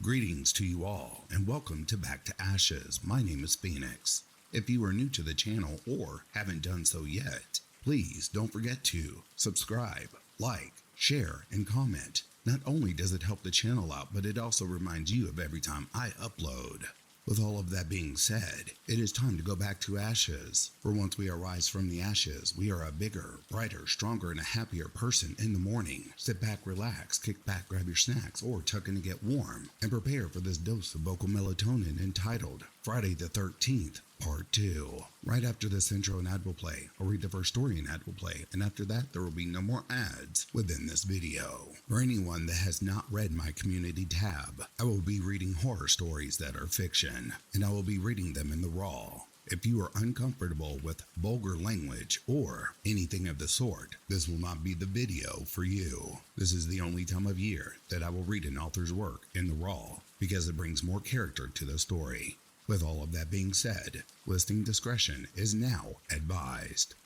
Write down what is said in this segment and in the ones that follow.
Greetings to you all, and welcome to Back to Ashes. My name is Phoenix. If you are new to the channel or haven't done so yet, please don't forget to subscribe, like, share, and comment. Not only does it help the channel out, but it also reminds you of every time I upload. With all of that being said, it is time to go back to ashes. For once we arise from the ashes, we are a bigger, brighter, stronger, and a happier person in the morning. Sit back, relax, kick back, grab your snacks, or tuck in to get warm, and prepare for this dose of vocal melatonin entitled Friday the 13th, Part 2. Right after this intro, an ad will play. I'll read the first story an ad will play, and after that, there will be no more ads within this video. For anyone that has not read my community tab, I will be reading horror stories that are fiction, and I will be reading them in the raw. If you are uncomfortable with vulgar language or anything of the sort, this will not be the video for you. This is the only time of year that I will read an author's work in the raw, because it brings more character to the story. With all of that being said, listening discretion is now advised.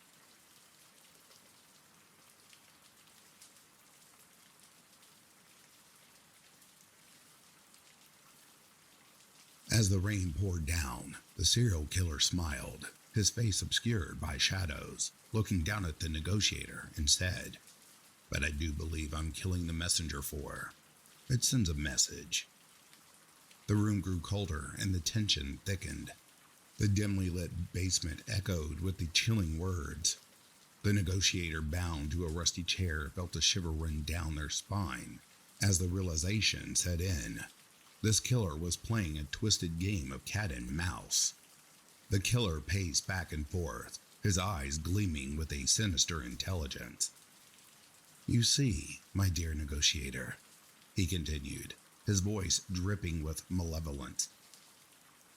As the rain poured down, the serial killer smiled, his face obscured by shadows, looking down at the negotiator and said, "But I do believe I'm killing the messenger for. It sends a message." The room grew colder and the tension thickened. The dimly lit basement echoed with the chilling words. The negotiator, bound to a rusty chair, felt a shiver run down their spine as the realization set in. This killer was playing a twisted game of cat and mouse. The killer paced back and forth, his eyes gleaming with a sinister intelligence. "You see, my dear negotiator," he continued, his voice dripping with malevolence,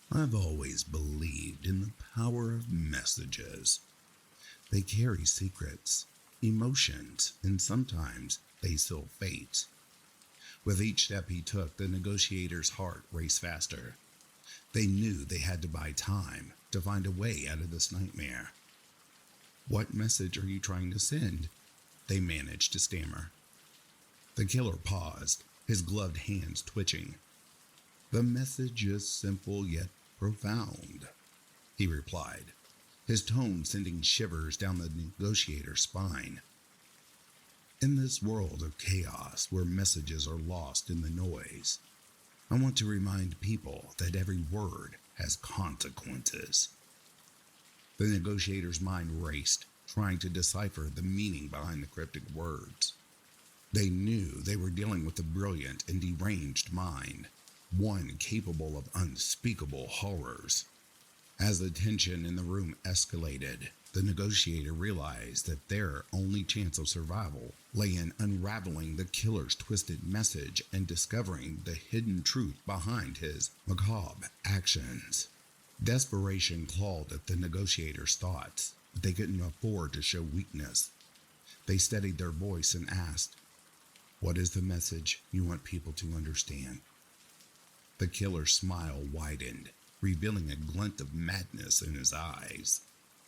"I've always believed in the power of messages. They carry secrets, emotions, and sometimes they seal fates." With each step he took, the negotiator's heart raced faster. They knew they had to buy time to find a way out of this nightmare. "What message are you trying to send?" they managed to stammer. The killer paused, his gloved hands twitching. "The message is simple yet profound," he replied, his tone sending shivers down the negotiator's spine. "In this world of chaos where messages are lost in the noise, I want to remind people that every word has consequences." The negotiator's mind raced, trying to decipher the meaning behind the cryptic words. They knew they were dealing with a brilliant and deranged mind, one capable of unspeakable horrors. As the tension in the room escalated, the negotiator realized that their only chance of survival lay in unraveling the killer's twisted message and discovering the hidden truth behind his macabre actions. Desperation clawed at the negotiator's thoughts, but they couldn't afford to show weakness. They steadied their voice and asked, "What is the message you want people to understand?" The killer's smile widened, revealing a glint of madness in his eyes.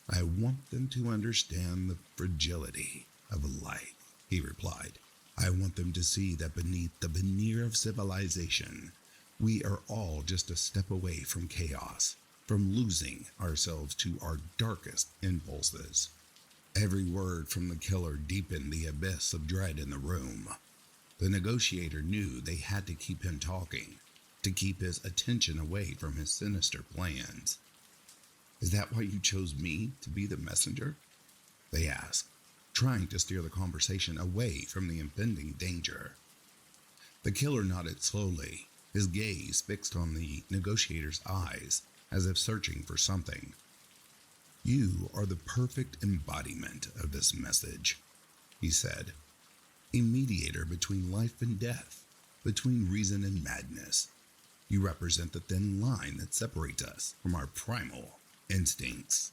"I want them to understand the fragility of life," he replied. "I want them to see that beneath the veneer of civilization, we are all just a step away from chaos, from losing ourselves to our darkest impulses." Every word from the killer deepened the abyss of dread in the room. The negotiator knew they had to keep him talking, to keep his attention away from his sinister plans. "Is that why you chose me to be the messenger?" they asked, trying to steer the conversation away from the impending danger. The killer nodded slowly, his gaze fixed on the negotiator's eyes, as if searching for something. "You are the perfect embodiment of this message," he said. "A mediator between life and death, between reason and madness. You represent the thin line that separates us from our primal instincts."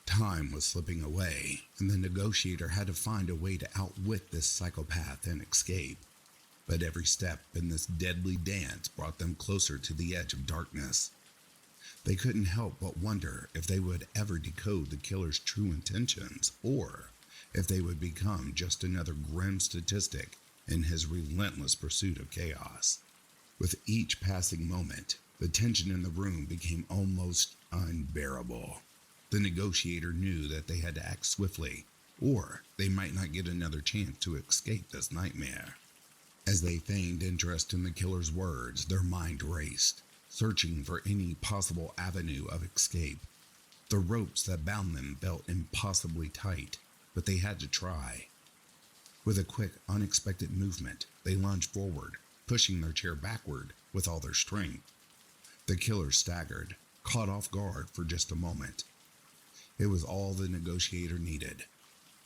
Time was slipping away, and the negotiator had to find a way to outwit this psychopath and escape. But every step in this deadly dance brought them closer to the edge of darkness. They couldn't help but wonder if they would ever decode the killer's true intentions, or if they would become just another grim statistic in his relentless pursuit of chaos. With each passing moment, the tension in the room became almost unbearable. The negotiator knew that they had to act swiftly, or they might not get another chance to escape this nightmare. As they feigned interest in the killer's words, their mind raced, searching for any possible avenue of escape. The ropes that bound them felt impossibly tight, but they had to try. With a quick, unexpected movement, they lunged forward, pushing their chair backward with all their strength. The killer staggered, caught off guard for just a moment. It was all the negotiator needed.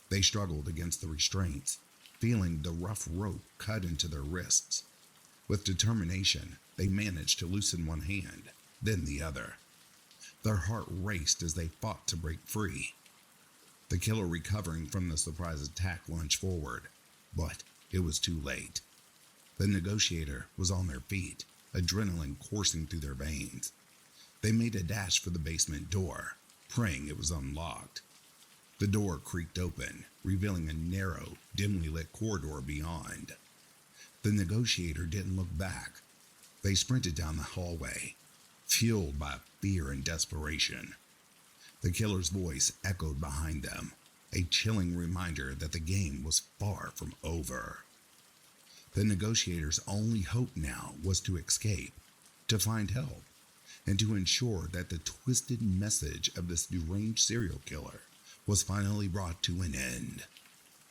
They struggled against the restraints, feeling the rough rope cut into their wrists. With determination, they managed to loosen one hand, then the other. Their heart raced as they fought to break free. The killer, recovering from the surprise attack, lunged forward, but it was too late. The negotiator was on their feet, adrenaline coursing through their veins. They made a dash for the basement door, praying it was unlocked. The door creaked open, revealing a narrow, dimly lit corridor beyond. The negotiator didn't look back. They sprinted down the hallway, fueled by fear and desperation. The killer's voice echoed behind them, a chilling reminder that the game was far from over. The negotiator's only hope now was to escape, to find help, and to ensure that the twisted message of this deranged serial killer was finally brought to an end.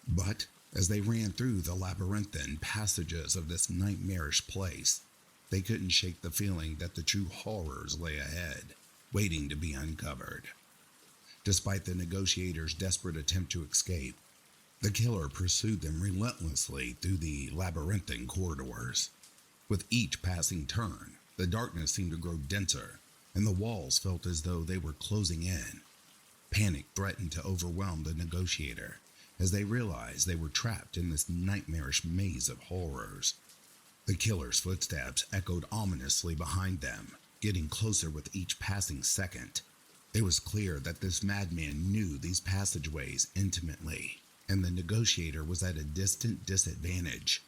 But as they ran through the labyrinthine passages of this nightmarish place, they couldn't shake the feeling that the true horrors lay ahead, waiting to be uncovered. Despite the negotiator's desperate attempt to escape, the killer pursued them relentlessly through the labyrinthine corridors. With each passing turn, the darkness seemed to grow denser, and the walls felt as though they were closing in. Panic threatened to overwhelm the negotiator as they realized they were trapped in this nightmarish maze of horrors. The killer's footsteps echoed ominously behind them, getting closer with each passing second. It was clear that this madman knew these passageways intimately, and the negotiator was at a distant disadvantage.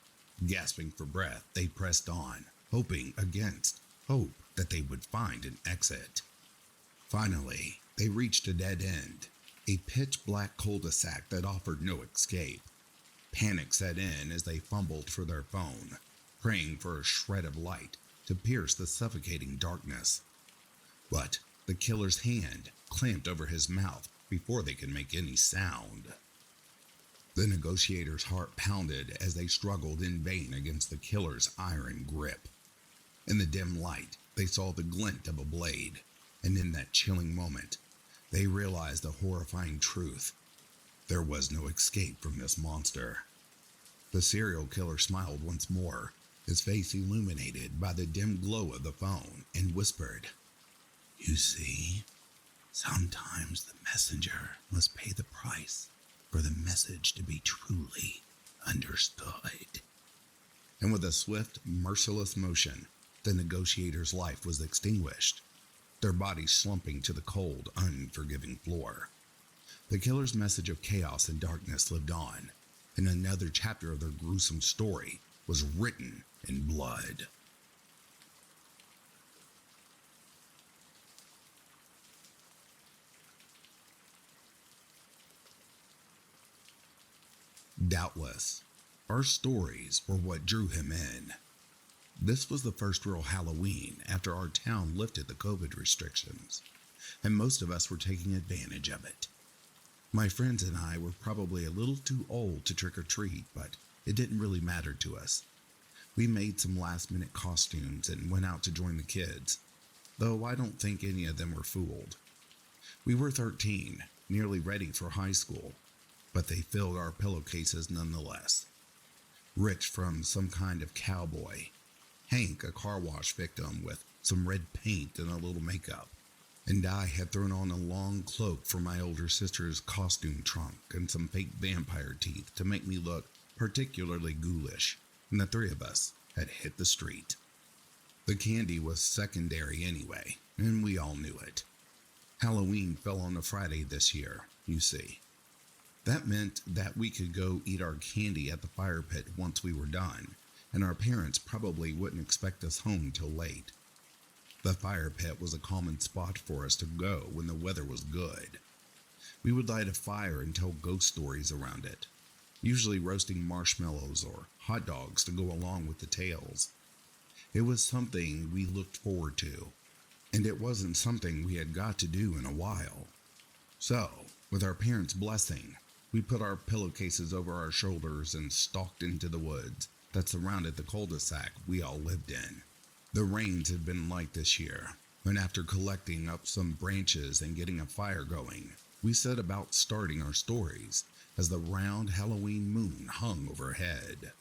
Gasping for breath, they pressed on, hoping against hope that they would find an exit. Finally, they reached a dead end, a pitch-black cul-de-sac that offered no escape. Panic set in as they fumbled for their phone, praying for a shred of light to pierce the suffocating darkness. But the killer's hand clamped over his mouth before they could make any sound. The negotiator's heart pounded as they struggled in vain against the killer's iron grip. In the dim light, they saw the glint of a blade, and in that chilling moment, they realized the horrifying truth. There was no escape from this monster. The serial killer smiled once more, his face illuminated by the dim glow of the phone, and whispered, "You see, sometimes the messenger must pay the price for the message to be truly understood." And with a swift, merciless motion, the negotiator's life was extinguished, their bodies slumping to the cold, unforgiving floor. The killer's message of chaos and darkness lived on, and another chapter of their gruesome story was written in blood. Doubtless, our stories were what drew him in. This was the first real Halloween after our town lifted the COVID restrictions, and most of us were taking advantage of it. My friends and I were probably a little too old to trick or treat, but it didn't really matter to us. We made some last-minute costumes and went out to join the kids, though I don't think any of them were fooled. We were 13, nearly ready for high school, but they filled our pillowcases nonetheless. Rich from some kind of cowboy, Hank a car wash victim with some red paint and a little makeup, and I had thrown on a long cloak from my older sister's costume trunk and some fake vampire teeth to make me look particularly ghoulish, and the three of us had hit the street. The candy was secondary anyway, and we all knew it. Halloween fell on a Friday this year, you see. That meant that we could go eat our candy at the fire pit once we were done, and our parents probably wouldn't expect us home till late. The fire pit was a common spot for us to go when the weather was good. We would light a fire and tell ghost stories around it, usually roasting marshmallows or hot dogs to go along with the tales. It was something we looked forward to, and it wasn't something we had got to do in a while. So, with our parents' blessing, we put our pillowcases over our shoulders and stalked into the woods that surrounded the cul-de-sac we all lived in. The rains had been light this year, and after collecting up some branches and getting a fire going, we set about starting our stories as the round Halloween moon hung overhead.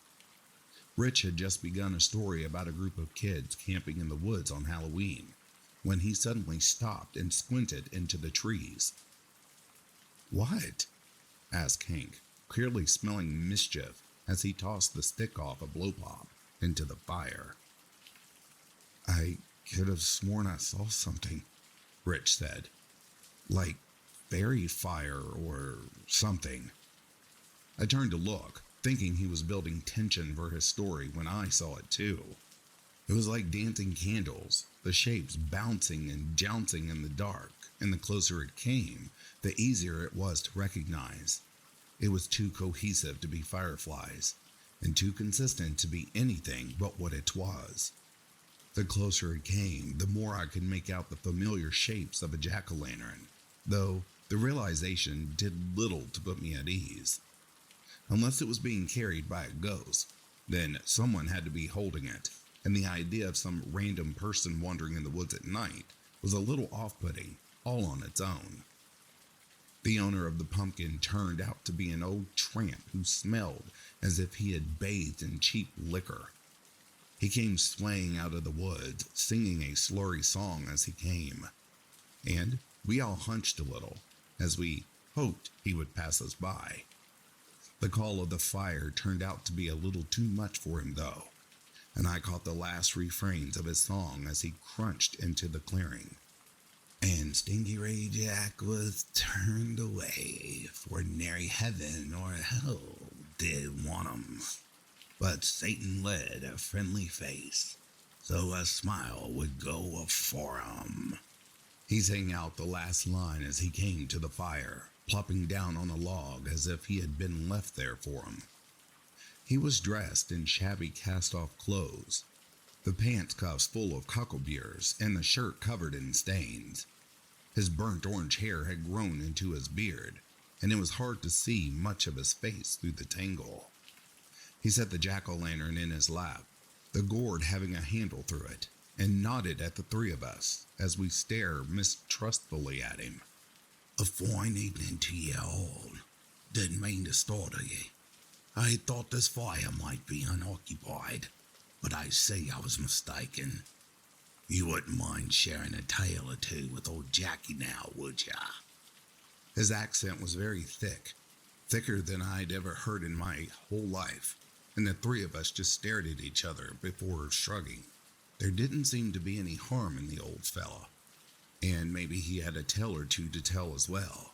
Rich had just begun a story about a group of kids camping in the woods on Halloween when he suddenly stopped and squinted into the trees. "What?" asked Hank, clearly smelling mischief as he tossed the stick off a blow pop into the fire. "I could have sworn I saw something," Rich said. "Like fairy fire or something." I turned to look, thinking he was building tension for his story when I saw it too. It was like dancing candles, the shapes bouncing and jouncing in the dark, and the closer it came, the easier it was to recognize. It was too cohesive to be fireflies, and too consistent to be anything but what it was. The closer it came, the more I could make out the familiar shapes of a jack-o'-lantern, though the realization did little to put me at ease. Unless it was being carried by a ghost, then someone had to be holding it, and the idea of some random person wandering in the woods at night was a little off-putting, all on its own. The owner of the pumpkin turned out to be an old tramp who smelled as if he had bathed in cheap liquor. He came swaying out of the woods, singing a slurry song as he came, and we all hunched a little, as we hoped he would pass us by. The call of the fire turned out to be a little too much for him, though, and I caught the last refrains of his song as he crunched into the clearing. "And Stinky Ray Jack was turned away, for nary heaven or hell did want 'em. But Satan led a friendly face, so a smile would go afore 'em." He sang out the last line as he came to the fire, plopping down on a log as if he had been left there for him. He was dressed in shabby cast-off clothes, the pants cuffs full of cockleburrs and the shirt covered in stains. His burnt orange hair had grown into his beard, and it was hard to see much of his face through the tangle. He set the jack-o'-lantern in his lap, the gourd having a handle through it, and nodded at the three of us as we stared mistrustfully at him. "A fine evening to ye all. Didn't mean to startle ye. I thought this fire might be unoccupied, but I see I was mistaken. You wouldn't mind sharing a tale or two with old Jackie now, would ya?" His accent was very thick, thicker than I'd ever heard in my whole life, and the three of us just stared at each other before shrugging. There didn't seem to be any harm in the old fella, and maybe he had a tale or two to tell as well.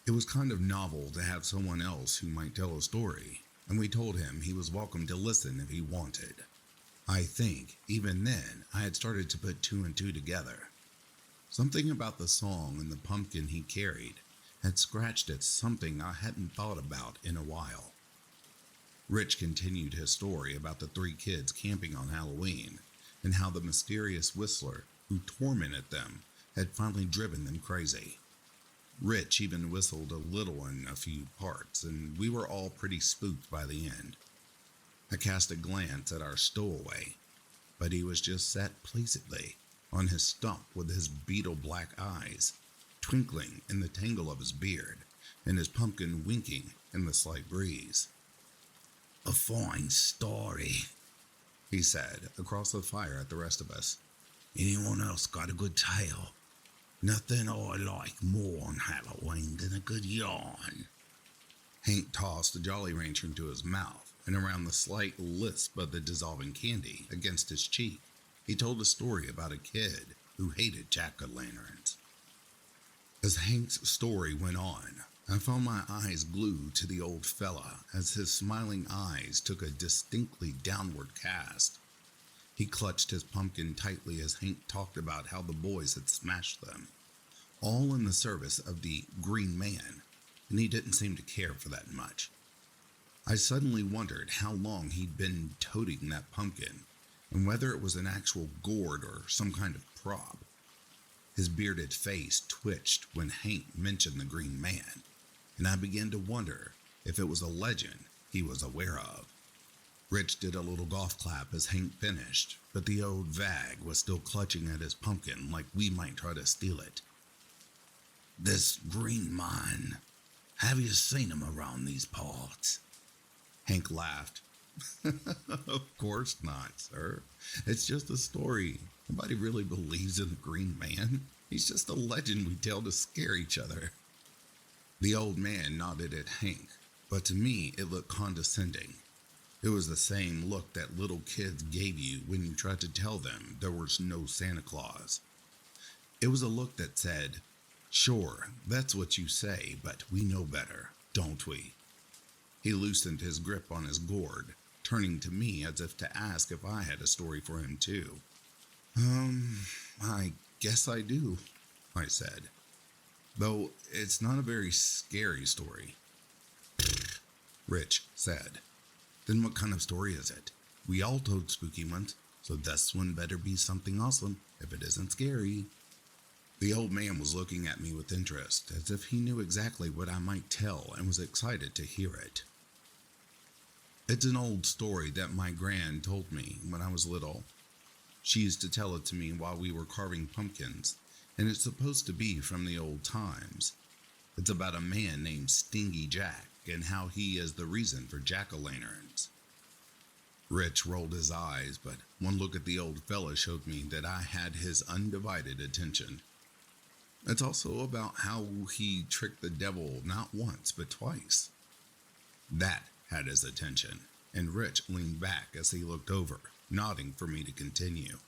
It was kind of novel to have someone else who might tell a story, and we told him he was welcome to listen if he wanted. I think, even then, I had started to put two and two together. Something about the song and the pumpkin he carried had scratched at something I hadn't thought about in a while. Rich continued his story about the three kids camping on Halloween, and how the mysterious whistler who tormented them had finally driven them crazy. Rich even whistled a little in a few parts, and we were all pretty spooked by the end. I cast a glance at our stowaway, but he was just sat placidly on his stump with his beetle-black eyes twinkling in the tangle of his beard, and his pumpkin winking in the slight breeze. "A fine story," he said across the fire at the rest of us. "Anyone else got a good tale? Nothing I like more on Halloween than a good yarn." Hank tossed the Jolly Rancher into his mouth, and around the slight lisp of the dissolving candy against his cheek, he told a story about a kid who hated jack-o'-lanterns. As Hank's story went on, I found my eyes glued to the old fella as his smiling eyes took a distinctly downward cast. He clutched his pumpkin tightly as Hank talked about how the boys had smashed them, all in the service of the Green Man, and he didn't seem to care for that much. I suddenly wondered how long he'd been toting that pumpkin, and whether it was an actual gourd or some kind of prop. His bearded face twitched when Hank mentioned the Green Man, and I began to wonder if it was a legend he was aware of. Rich did a little golf clap as Hank finished, but the old vag was still clutching at his pumpkin like we might try to steal it. "This Green Man, have you seen him around these parts?" Hank laughed. "Of course not, sir. It's just a story. Nobody really believes in the Green Man. He's just a legend we tell to scare each other." The old man nodded at Hank, but to me it looked condescending. It was the same look that little kids gave you when you tried to tell them there was no Santa Claus. It was a look that said, "Sure, that's what you say, but we know better, don't we?" He loosened his grip on his gourd, turning to me as if to ask if I had a story for him too. I guess I do," I said. "Though it's not a very scary story." Rich said. "Then what kind of story is it? We all told spooky ones, so this one better be something awesome if it isn't scary." The old man was looking at me with interest, as if he knew exactly what I might tell and was excited to hear it. "It's an old story that my gran told me when I was little. She used to tell it to me while we were carving pumpkins, and it's supposed to be from the old times. It's about a man named Stingy Jack and how he is the reason for jack-o'-lanterns." Rich rolled his eyes, but one look at the old fella showed me that I had his undivided attention. It's also about how he tricked the devil not once but twice. That had his attention, and Rich leaned back as he looked over, nodding for me to continue.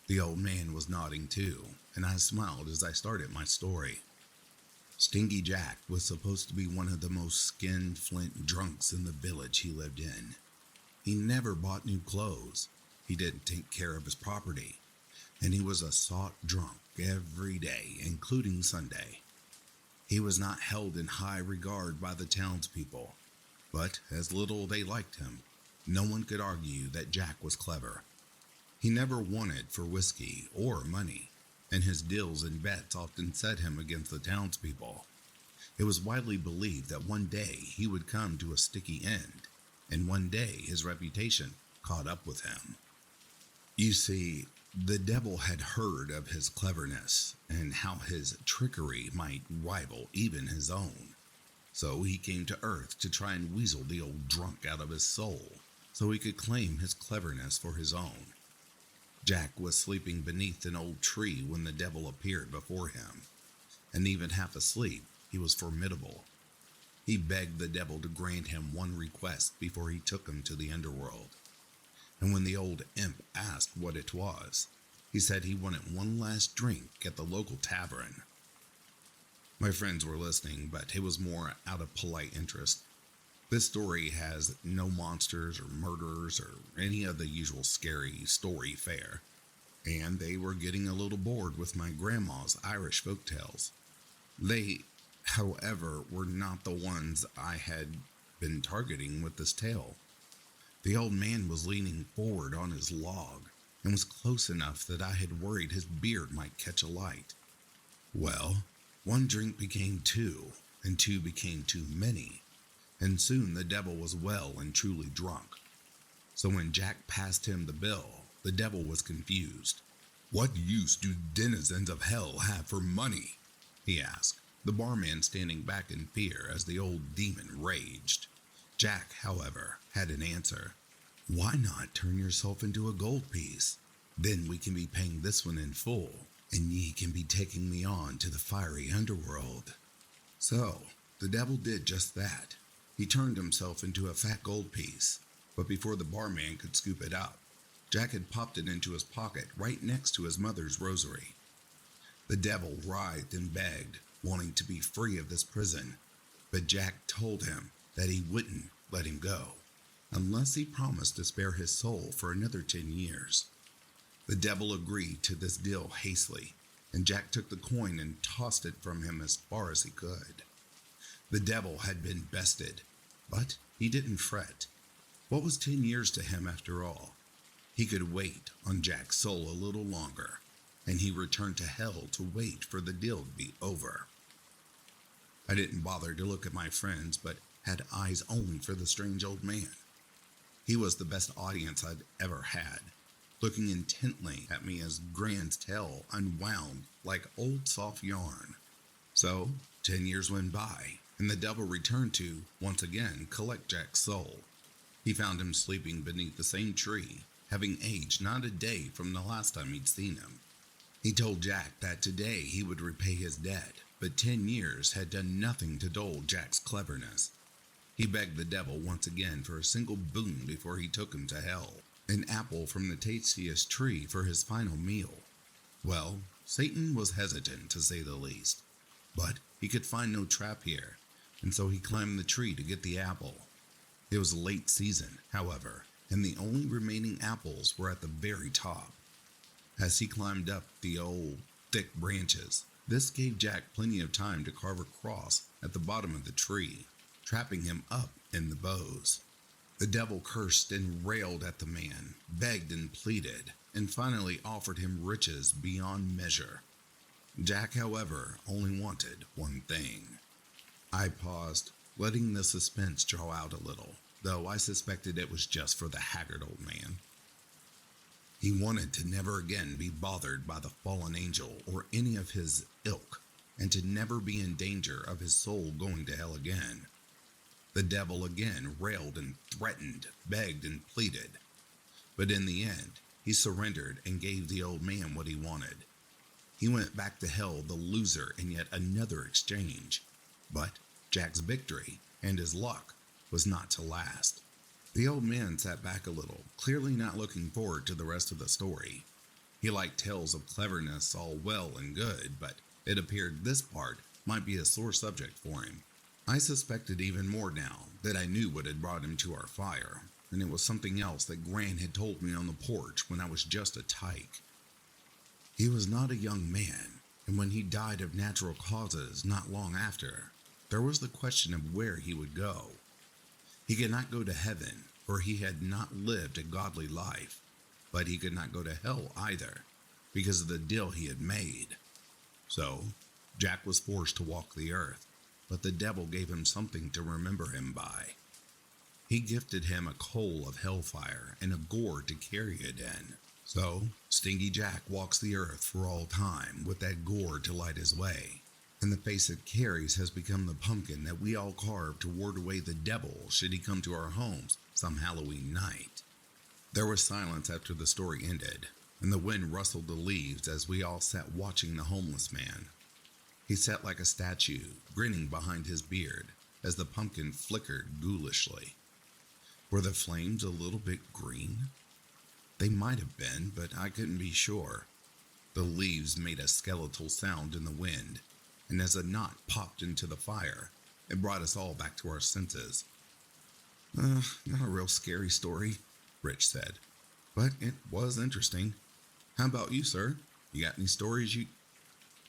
The old man was nodding too, and I smiled as I started my story. Stingy Jack was supposed to be one of the most skin-flint drunks in the village he lived in. He never bought new clothes, he didn't take care of his property, and he was a sought drunk every day, including Sunday. He was not held in high regard by the townspeople, but as little they liked him, no one could argue that Jack was clever. He never wanted for whiskey or money, and his deals and bets often set him against the townspeople. It was widely believed that one day he would come to a sticky end, and one day his reputation caught up with him. You see, the devil had heard of his cleverness and how his trickery might rival even his own. So he came to Earth to try and weasel the old drunk out of his soul, so he could claim his cleverness for his own. Jack was sleeping beneath an old tree when the devil appeared before him, and even half asleep, he was formidable. He begged the devil to grant him one request before he took him to the underworld. And when the old imp asked what it was, he said he wanted one last drink at the local tavern. My friends were listening, but it was more out of polite interest. This story has no monsters or murderers or any of the usual scary story fare, and they were getting a little bored with my grandma's Irish folktales. They, however, were not the ones I had been targeting with this tale. The old man was leaning forward on his log and was close enough that I had worried his beard might catch alight. Well, one drink became two, and two became too many, and soon the devil was well and truly drunk. So when Jack passed him the bill, the devil was confused. "What use do denizens of hell have for money?" he asked, the barman standing back in fear as the old demon raged. Jack, however, had an answer. "Why not turn yourself into a gold piece? Then we can be paying this one in full, and ye can be taking me on to the fiery underworld." So, the devil did just that. He turned himself into a fat gold piece, but before the barman could scoop it up, Jack had popped it into his pocket right next to his mother's rosary. The devil writhed and begged, wanting to be free of this prison, but Jack told him that he wouldn't let him go unless he promised to spare his soul for another 10 years. The devil agreed to this deal hastily, and Jack took the coin and tossed it from him as far as he could. The devil had been bested, but he didn't fret. What was 10 years to him after all? He could wait on Jack's soul a little longer, and he returned to hell to wait for the deal to be over. I didn't bother to look at my friends, but had eyes only for the strange old man. He was the best audience I'd ever had, looking intently at me as Grand's tale unwound like old soft yarn. So, 10 years went by, and the devil returned to, once again, collect Jack's soul. He found him sleeping beneath the same tree, having aged not a day from the last time he'd seen him. He told Jack that today he would repay his debt, but 10 years had done nothing to dull Jack's cleverness. He begged the devil once again for a single boon before he took him to hell, an apple from the tastiest tree for his final meal. Well, Satan was hesitant to say the least, but he could find no trap here, and so he climbed the tree to get the apple. It was late season, however, and the only remaining apples were at the very top. As he climbed up the old, thick branches, this gave Jack plenty of time to carve a cross at the bottom of the tree, trapping him up in the boughs. The devil cursed and railed at the man, begged and pleaded, and finally offered him riches beyond measure. Jack, however, only wanted one thing. I paused, letting the suspense draw out a little, though I suspected it was just for the haggard old man. He wanted to never again be bothered by the fallen angel or any of his ilk, and to never be in danger of his soul going to hell again. The devil again railed and threatened, begged and pleaded. But in the end, he surrendered and gave the old man what he wanted. He went back to hell the loser in yet another exchange. But Jack's victory and his luck was not to last. The old man sat back a little, clearly not looking forward to the rest of the story. He liked tales of cleverness all well and good, but it appeared this part might be a sore subject for him. I suspected even more now that I knew what had brought him to our fire, and it was something else that Gran had told me on the porch when I was just a tyke. He was not a young man, and when he died of natural causes not long after, there was the question of where he would go. He could not go to heaven, for he had not lived a godly life, but he could not go to hell either, because of the deal he had made. So, Jack was forced to walk the earth, but the devil gave him something to remember him by. He gifted him a coal of hellfire and a gourd to carry it in. So, Stingy Jack walks the earth for all time with that gourd to light his way, and the face it carries has become the pumpkin that we all carve to ward away the devil should he come to our homes some Halloween night. There was silence after the story ended, and the wind rustled the leaves as we all sat watching the homeless man. He sat like a statue, grinning behind his beard, as the pumpkin flickered ghoulishly. Were the flames a little bit green? They might have been, but I couldn't be sure. The leaves made a skeletal sound in the wind, and as a knot popped into the fire, it brought us all back to our senses. Not a real scary story, Rich said, but it was interesting. How about you, sir? You got any stories you...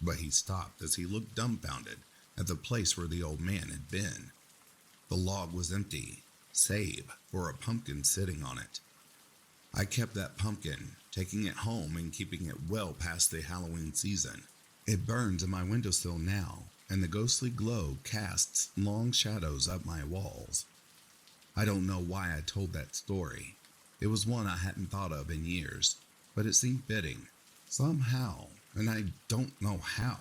But he stopped as he looked dumbfounded at the place where the old man had been. The log was empty, save for a pumpkin sitting on it. I kept that pumpkin, taking it home and keeping it well past the Halloween season. It burns in my windowsill now, and the ghostly glow casts long shadows up my walls. I don't know why I told that story. It was one I hadn't thought of in years, but it seemed fitting. Somehow, and I don't know how,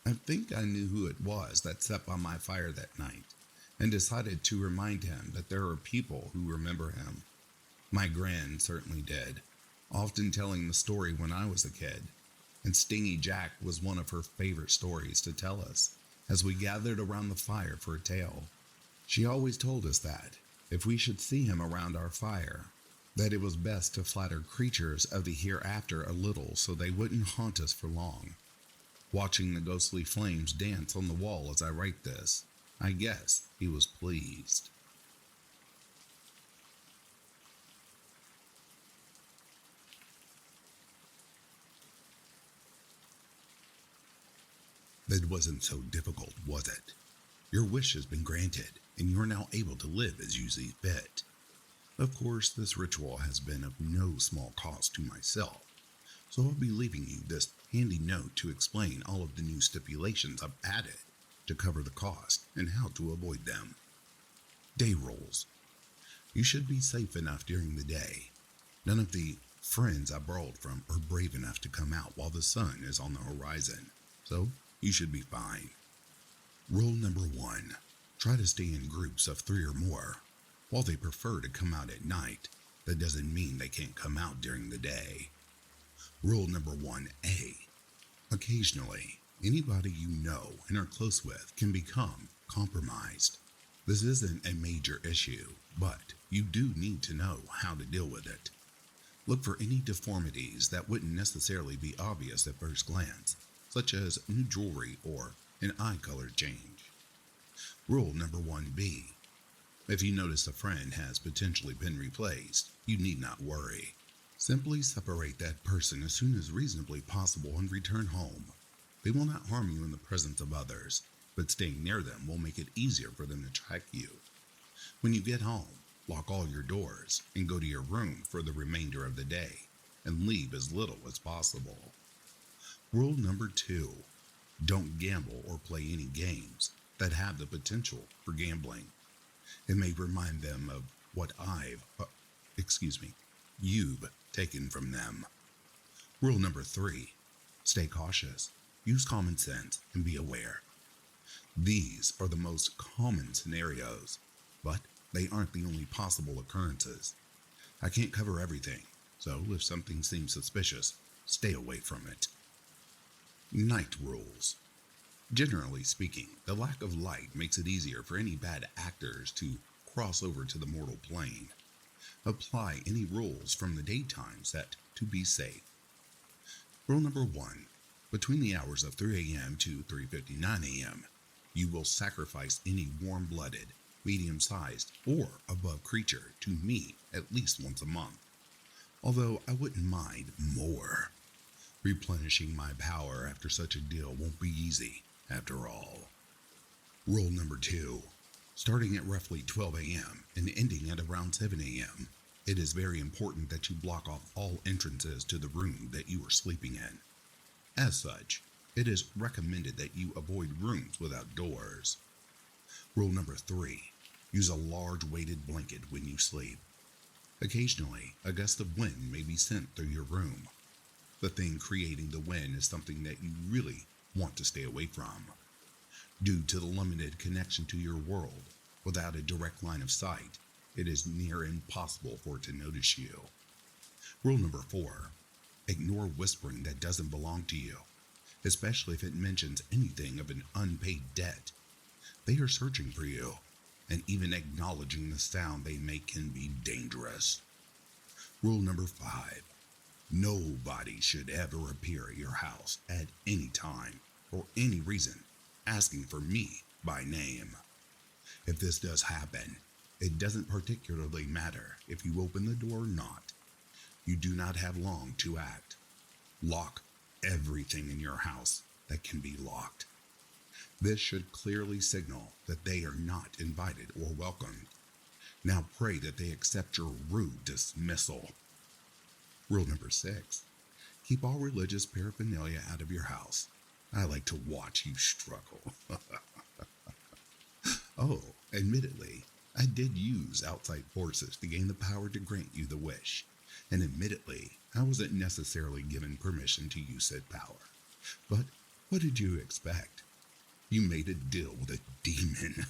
I think I knew who it was that sat by my fire that night, and decided to remind him that there are people who remember him. My gran certainly did, often telling the story when I was a kid, and Stingy Jack was one of her favorite stories to tell us as we gathered around the fire for a tale. She always told us that, if we should see him around our fire, that it was best to flatter creatures of the hereafter a little so they wouldn't haunt us for long. watching the ghostly flames dance on the wall as I write this. I guess he was pleased. That wasn't so difficult, was it? Your wish has been granted, and you're now able to live as you see fit. Of course, this ritual has been of no small cost to myself, so I'll be leaving you this handy note to explain all of the new stipulations I've added to cover the cost and how to avoid them. Day rules. You should be safe enough during the day. None of the friends I borrowed from are brave enough to come out while the sun is on the horizon, so you should be fine. Rule number 1. Try to stay in groups of 3 or more. While they prefer to come out at night, that doesn't mean they can't come out during the day. Rule number 1A. Occasionally, anybody you know and are close with can become compromised. This isn't a major issue, but you do need to know how to deal with it. Look for any deformities that wouldn't necessarily be obvious at first glance, such as new jewelry or an eye color change. Rule number 1B. If you notice a friend has potentially been replaced, you need not worry. Simply separate that person as soon as reasonably possible and return home. They will not harm you in the presence of others, but staying near them will make it easier for them to track you. When you get home, lock all your doors and go to your room for the remainder of the day, and leave as little as possible. Rule number 2. Don't gamble or play any games that have the potential for gambling. It may remind them of what you've taken from them. Rule number 3. Stay cautious. Use common sense and be aware. These are the most common scenarios, but they aren't the only possible occurrences. I can't cover everything, so if something seems suspicious, stay away from it. Night rules. Generally speaking, the lack of light makes it easier for any bad actors to cross over to the mortal plane. Apply any rules from the daytime set to be safe. Rule number 1. Between the hours of 3 a.m. to 3:59 a.m., you will sacrifice any warm-blooded, medium-sized, or above creature to me at least once a month. Although I wouldn't mind more. Replenishing my power after such a deal won't be easy, after all. Rule number 2. Starting at roughly 12 a.m. and ending at around 7 a.m., it is very important that you block off all entrances to the room that you are sleeping in. As such, it is recommended that you avoid rooms without doors. Rule number 3. Use a large weighted blanket when you sleep. Occasionally, a gust of wind may be sent through your room. The thing creating the wind is something that you really want to stay away from. Due to the limited connection to your world, without a direct line of sight, it is near impossible for it to notice you. Rule number 4. Ignore whispering that doesn't belong to you, especially if it mentions anything of an unpaid debt. They are searching for you, and even acknowledging the sound they make can be dangerous. Rule number 5. Nobody should ever appear at your house at any time, for any reason, asking for me by name. If this does happen, it doesn't particularly matter if you open the door or not. You do not have long to act. Lock everything in your house that can be locked. This should clearly signal that they are not invited or welcomed. Now pray that they accept your rude dismissal. Rule number 6. Keep all religious paraphernalia out of your house. I like to watch you struggle. Oh, admittedly, I did use outside forces to gain the power to grant you the wish. And admittedly, I wasn't necessarily given permission to use said power. But what did you expect? You made a deal with a demon.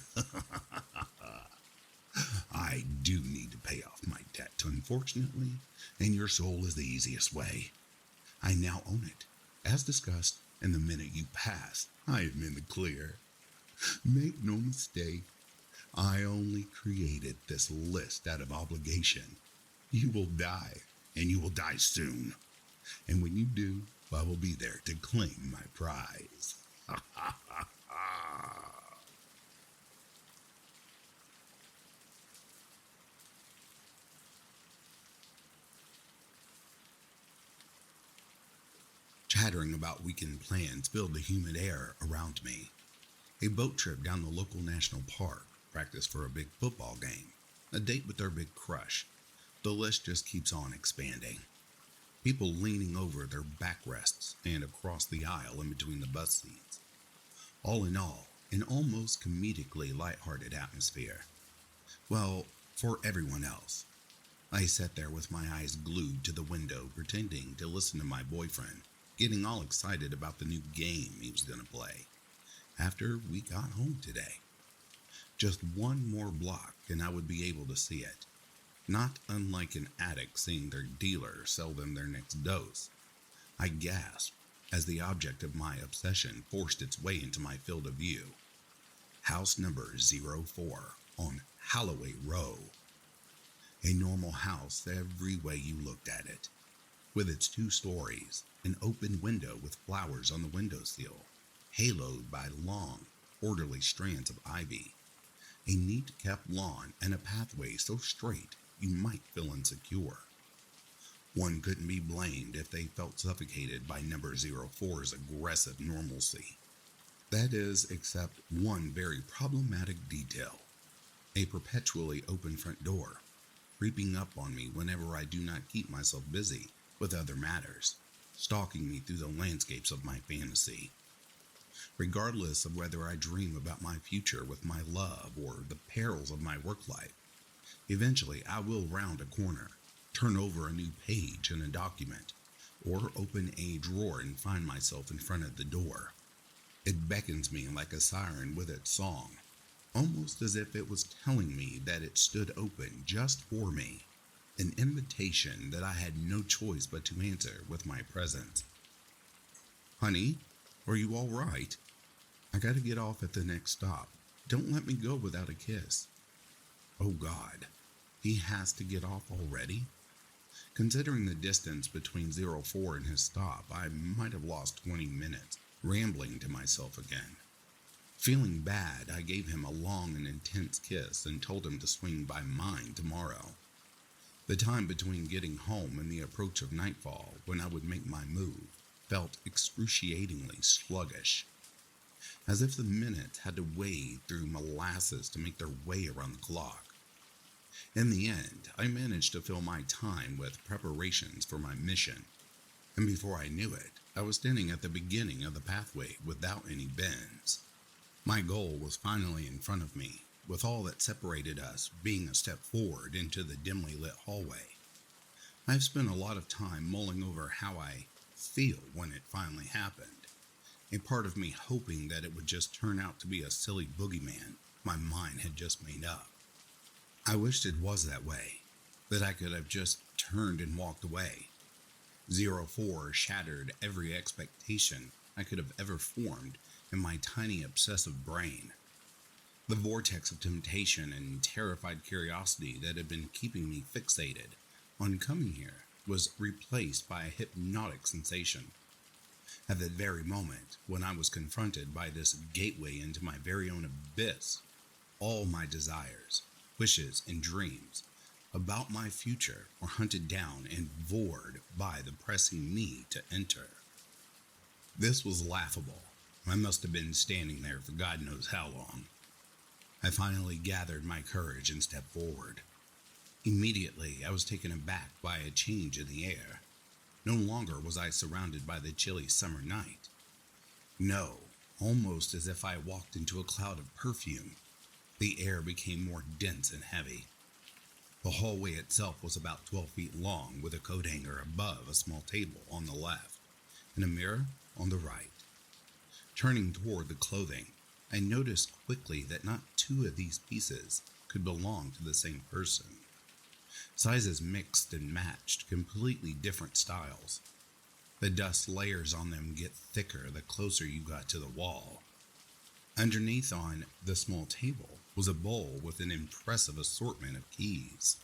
I do need to pay off my debt, unfortunately, and your soul is the easiest way. I now own it, as discussed, and the minute you pass, I am in the clear. Make no mistake, I only created this list out of obligation. You will die, and you will die soon. And when you do, I will be there to claim my prize. Chattering about weekend plans filled the humid air around me. A boat trip down the local national park, practice for a big football game, a date with their big crush. The list just keeps on expanding. People leaning over their backrests and across the aisle in between the bus seats. All in all, an almost comedically lighthearted atmosphere. Well, for everyone else. I sat there with my eyes glued to the window, pretending to listen to my boyfriend, getting all excited about the new game he was going to play. After we got home today. Just one more block and I would be able to see it. Not unlike an addict seeing their dealer sell them their next dose. I gasped as the object of my obsession forced its way into my field of view. House number 04 on Holloway Row. A normal house every way you looked at it. With its 2 stories, an open window with flowers on the windowsill, haloed by long, orderly strands of ivy, a neat-kept lawn, and a pathway so straight you might feel insecure. One couldn't be blamed if they felt suffocated by number 04's aggressive normalcy. That is, except one very problematic detail. A perpetually open front door, creeping up on me whenever I do not keep myself busy with other matters, stalking me through the landscapes of my fantasy. Regardless of whether I dream about my future with my love or the perils of my work life, eventually I will round a corner, turn over a new page in a document, or open a drawer and find myself in front of the door. It beckons me like a siren with its song, almost as if it was telling me that it stood open just for me, an invitation that I had no choice but to answer with my presence. Honey, are you all right? I gotta get off at the next stop. Don't let me go without a kiss. Oh God, he has to get off already? Considering the distance between 04 and his stop, I might have lost 20 minutes, rambling to myself again. Feeling bad, I gave him a long and intense kiss and told him to swing by mine tomorrow. The time between getting home and the approach of nightfall, when I would make my move, felt excruciatingly sluggish, as if the minutes had to wade through molasses to make their way around the clock. In the end, I managed to fill my time with preparations for my mission, and before I knew it, I was standing at the beginning of the pathway without any bends. My goal was finally in front of me, with all that separated us being a step forward into the dimly lit hallway. I've spent a lot of time mulling over how I feel when it finally happened, a part of me hoping that it would just turn out to be a silly boogeyman my mind had just made up. I wished it was that way, that I could have just turned and walked away. 04 shattered every expectation I could have ever formed in my tiny obsessive brain. The vortex of temptation and terrified curiosity that had been keeping me fixated on coming here was replaced by a hypnotic sensation. At that very moment, when I was confronted by this gateway into my very own abyss, all my desires, wishes, and dreams about my future were hunted down and vored by the pressing need to enter. This was laughable. I must have been standing there for God knows how long. I finally gathered my courage and stepped forward. Immediately, I was taken aback by a change in the air. No longer was I surrounded by the chilly summer night. No, almost as if I walked into a cloud of perfume. The air became more dense and heavy. The hallway itself was about 12 feet long, with a coat hanger above a small table on the left, and a mirror on the right. Turning toward the clothing, I noticed quickly that not 2 of these pieces could belong to the same person. Sizes mixed and matched, completely different styles. The dust layers on them get thicker the closer you got to the wall. Underneath on the small table was a bowl with an impressive assortment of keys.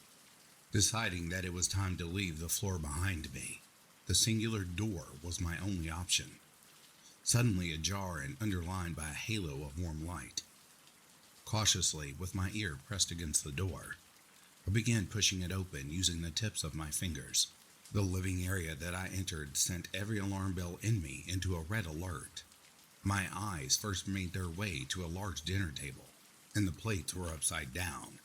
Deciding that it was time to leave the floor behind me, The singular door was my only option, suddenly ajar and underlined by a halo of warm light. Cautiously, with my ear pressed against the door, I began pushing it open using the tips of my fingers. The living area that I entered sent every alarm bell in me into a red alert. My eyes first made their way to a large dinner table, and the plates were upside down.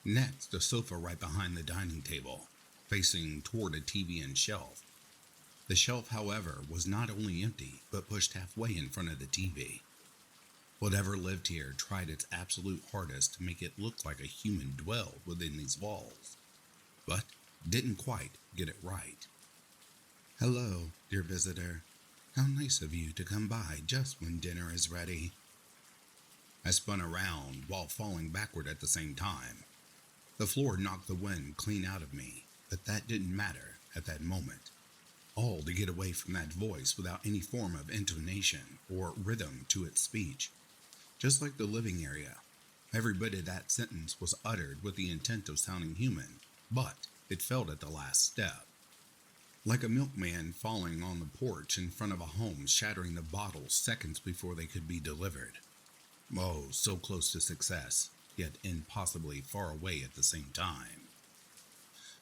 Next, a sofa right behind the dining table, facing toward a TV and shelf. The shelf, however, was not only empty, but pushed halfway in front of the TV. Whatever lived here tried its absolute hardest to make it look like a human dwelled within these walls, but didn't quite get it right. "Hello, dear visitor. How nice of you to come by just when dinner is ready." I spun around while falling backward at the same time. The floor knocked the wind clean out of me, but that didn't matter at that moment. All to get away from that voice without any form of intonation or rhythm to its speech. Just like the living area, every bit of that sentence was uttered with the intent of sounding human, but it failed at the last step. Like a milkman falling on the porch in front of a home, shattering the bottles seconds before they could be delivered. Oh, so close to success, yet impossibly far away at the same time.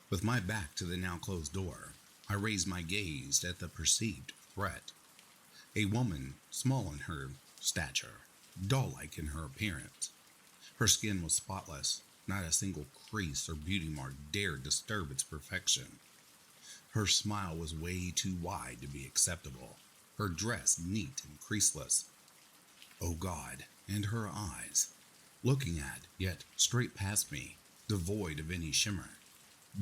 With my back to the now closed door, I raised my gaze at the perceived threat. A woman, small in her stature, doll-like in her appearance. Her skin was spotless, not a single crease or beauty mark dared disturb its perfection. Her smile was way too wide to be acceptable, her dress neat and creaseless. Oh God, and her eyes, looking at, yet straight past me, devoid of any shimmer,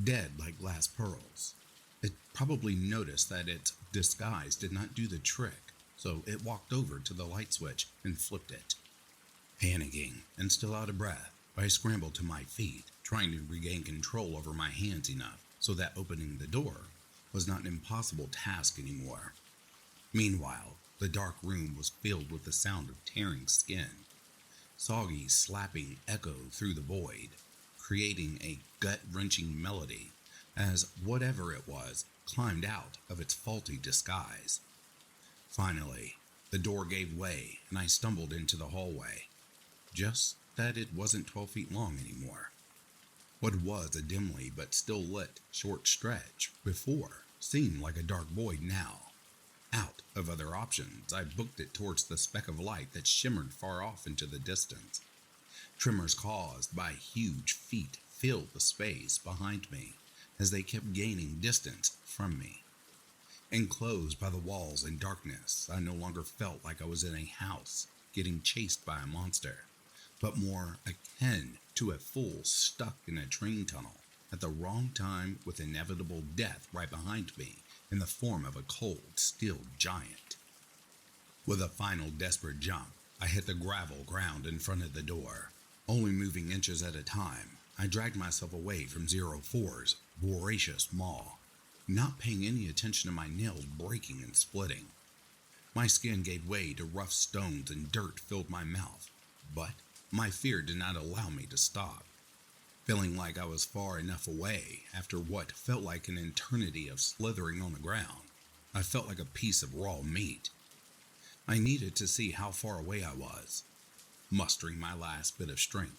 dead like glass pearls. It probably noticed that its disguise did not do the trick, so it walked over to the light switch and flipped it. Panicking and still out of breath, I scrambled to my feet, trying to regain control over my hands enough so that opening the door was not an impossible task anymore. Meanwhile, the dark room was filled with the sound of tearing skin. Soggy, slapping echo through the void, creating a gut-wrenching melody as whatever it was climbed out of its faulty disguise. Finally, the door gave way and I stumbled into the hallway. Just that it wasn't 12 feet long anymore. What was a dimly but still lit short stretch before seemed like a dark void now. Out of other options, I booked it towards the speck of light that shimmered far off into the distance. Tremors caused by huge feet filled the space behind me as they kept gaining distance from me. Enclosed by the walls in darkness, I no longer felt like I was in a house getting chased by a monster, but more akin to a fool stuck in a train tunnel at the wrong time with inevitable death right behind me in the form of a cold steel giant. With a final desperate jump, I hit the gravel ground in front of the door. Only moving inches at a time, I dragged myself away from 04's voracious maw, not paying any attention to my nails breaking and splitting. My skin gave way to rough stones and dirt filled my mouth, but my fear did not allow me to stop. Feeling like I was far enough away after what felt like an eternity of slithering on the ground, I felt like a piece of raw meat. I needed to see how far away I was. Mustering my last bit of strength,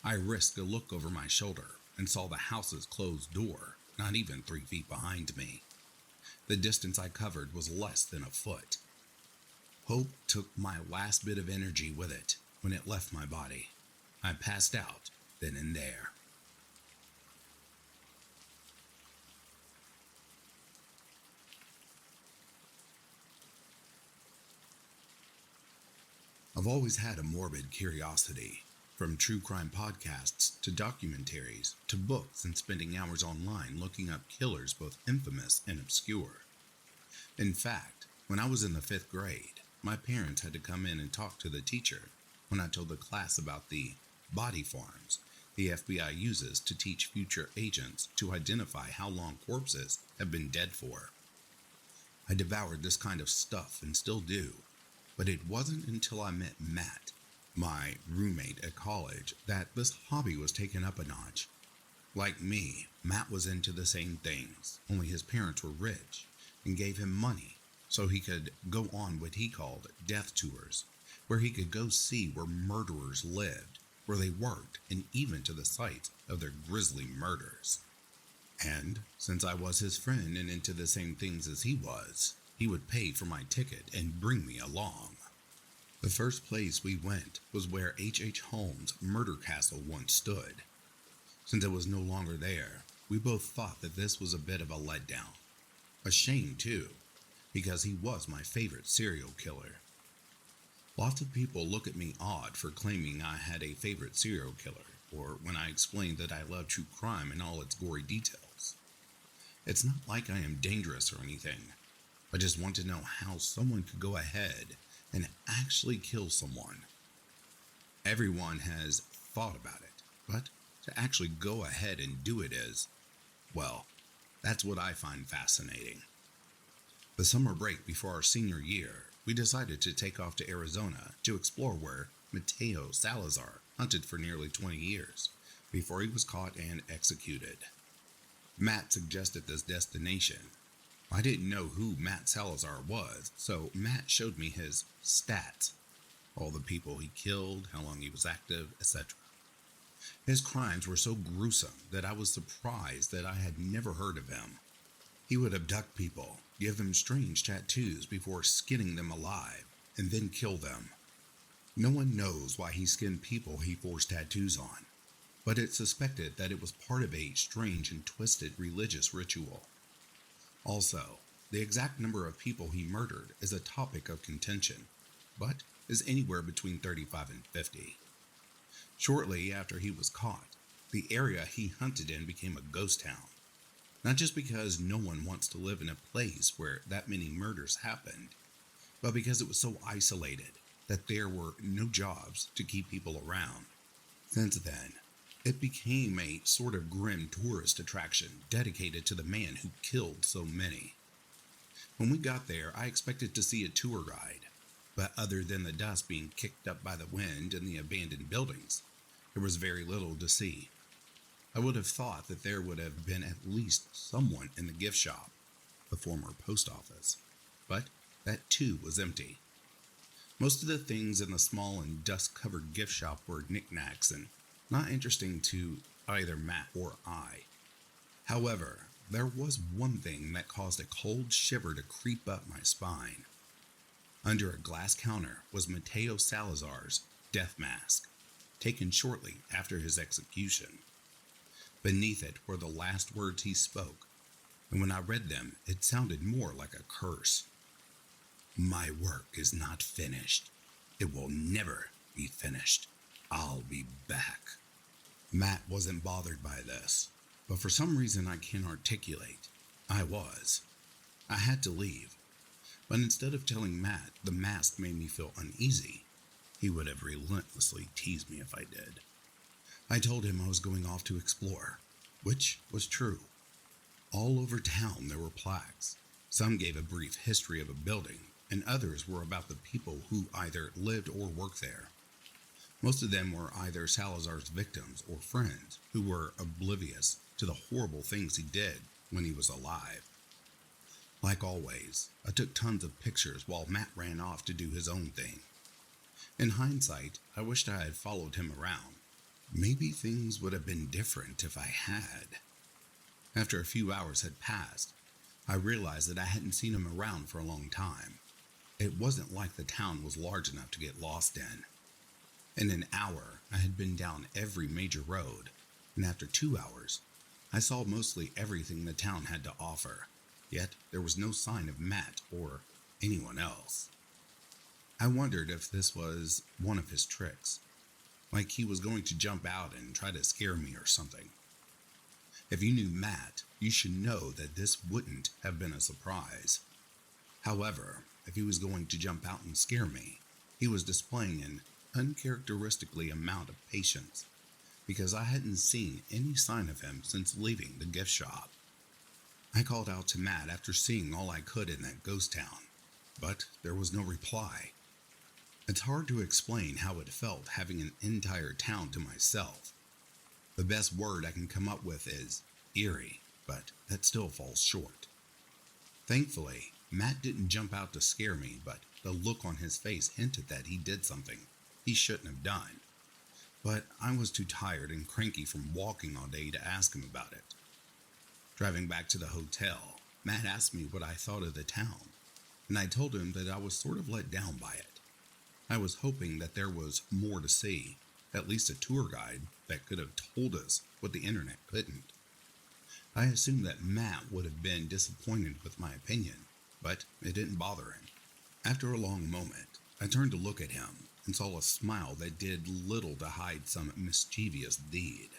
I risked a look over my shoulder and saw the house's closed door not even 3 feet behind me. The distance I covered was less than a foot. Hope took my last bit of energy with it when it left my body. I passed out then and there. I've always had a morbid curiosity, from true crime podcasts to documentaries to books and spending hours online looking up killers both infamous and obscure. In fact, when I was in the 5th grade, my parents had to come in and talk to the teacher when I told the class about the body farms the FBI uses to teach future agents to identify how long corpses have been dead for. I devoured this kind of stuff and still do. But it wasn't until I met Matt, my roommate at college, that this hobby was taken up a notch. Like me, Matt was into the same things, only his parents were rich, and gave him money so he could go on what he called death tours, where he could go see where murderers lived, where they worked, and even to the sites of their grisly murders. And since I was his friend and into the same things as he would pay for my ticket and bring me along. The first place we went was where H.H. Holmes' murder castle once stood. Since it was no longer there, we both thought that this was a bit of a letdown. A shame, too, because he was my favorite serial killer. Lots of people look at me odd for claiming I had a favorite serial killer, or when I explained that I love true crime in all its gory details. It's not like I am dangerous or anything. I just want to know how someone could go ahead and actually kill someone. Everyone has thought about it, but to actually go ahead and do it is, well, that's what I find fascinating. The summer break before our senior year, we decided to take off to Arizona to explore where Mateo Salazar hunted for nearly 20 years before he was caught and executed. Matt suggested this destination. I didn't know who Matt Salazar was, so Matt showed me his stats, all the people he killed, how long he was active, etc. His crimes were so gruesome that I was surprised that I had never heard of him. He would abduct people, give them strange tattoos before skinning them alive, and then kill them. No one knows why he skinned people he forced tattoos on, but it's suspected that it was part of a strange and twisted religious ritual. Also, the exact number of people he murdered is a topic of contention, but is anywhere between 35 and 50. Shortly after he was caught, the area he hunted in became a ghost town. Not just because no one wants to live in a place where that many murders happened, but because it was so isolated that there were no jobs to keep people around. Since then, it became a sort of grim tourist attraction dedicated to the man who killed so many. When we got there, I expected to see a tour guide, but other than the dust being kicked up by the wind and the abandoned buildings, there was very little to see. I would have thought that there would have been at least someone in the gift shop, the former post office, but that too was empty. Most of the things in the small and dust-covered gift shop were knickknacks and not interesting to either Matt or I. However, there was one thing that caused a cold shiver to creep up my spine. Under a glass counter was Mateo Salazar's death mask, taken shortly after his execution. Beneath it were the last words he spoke, and when I read them, it sounded more like a curse. "My work is not finished. It will never be finished. I'll be back." Matt wasn't bothered by this, but for some reason I can't articulate, I was. I had to leave, but instead of telling Matt the mask made me feel uneasy, he would have relentlessly teased me if I did. I told him I was going off to explore, which was true. All over town there were plaques. Some gave a brief history of a building, and others were about the people who either lived or worked there. Most of them were either Salazar's victims or friends who were oblivious to the horrible things he did when he was alive. Like always, I took tons of pictures while Matt ran off to do his own thing. In hindsight, I wished I had followed him around. Maybe things would have been different if I had. After a few hours had passed, I realized that I hadn't seen him around for a long time. It wasn't like the town was large enough to get lost in. In an hour, I had been down every major road, and after 2 hours, I saw mostly everything the town had to offer, yet there was no sign of Matt or anyone else. I wondered if this was one of his tricks, like he was going to jump out and try to scare me or something. If you knew Matt, you should know that this wouldn't have been a surprise. However, if he was going to jump out and scare me, he was displaying an uncharacteristically amount of patience, because I hadn't seen any sign of him since leaving the gift shop. I called out to Matt after seeing all I could in that ghost town, but there was no reply. It's hard to explain how it felt having an entire town to myself. The best word I can come up with is eerie, but that still falls short. Thankfully, Matt didn't jump out to scare me, but the look on his face hinted that he did something he shouldn't have done. But I was too tired and cranky from walking all day to ask him about it. Driving back to the hotel, Matt asked me what I thought of the town, and I told him that I was sort of let down by it. I was hoping that there was more to see, at least a tour guide that could have told us what the internet couldn't. I assumed that Matt would have been disappointed with my opinion, but it didn't bother him. After a long moment, I turned to look at him and saw a smile that did little to hide some mischievous deed.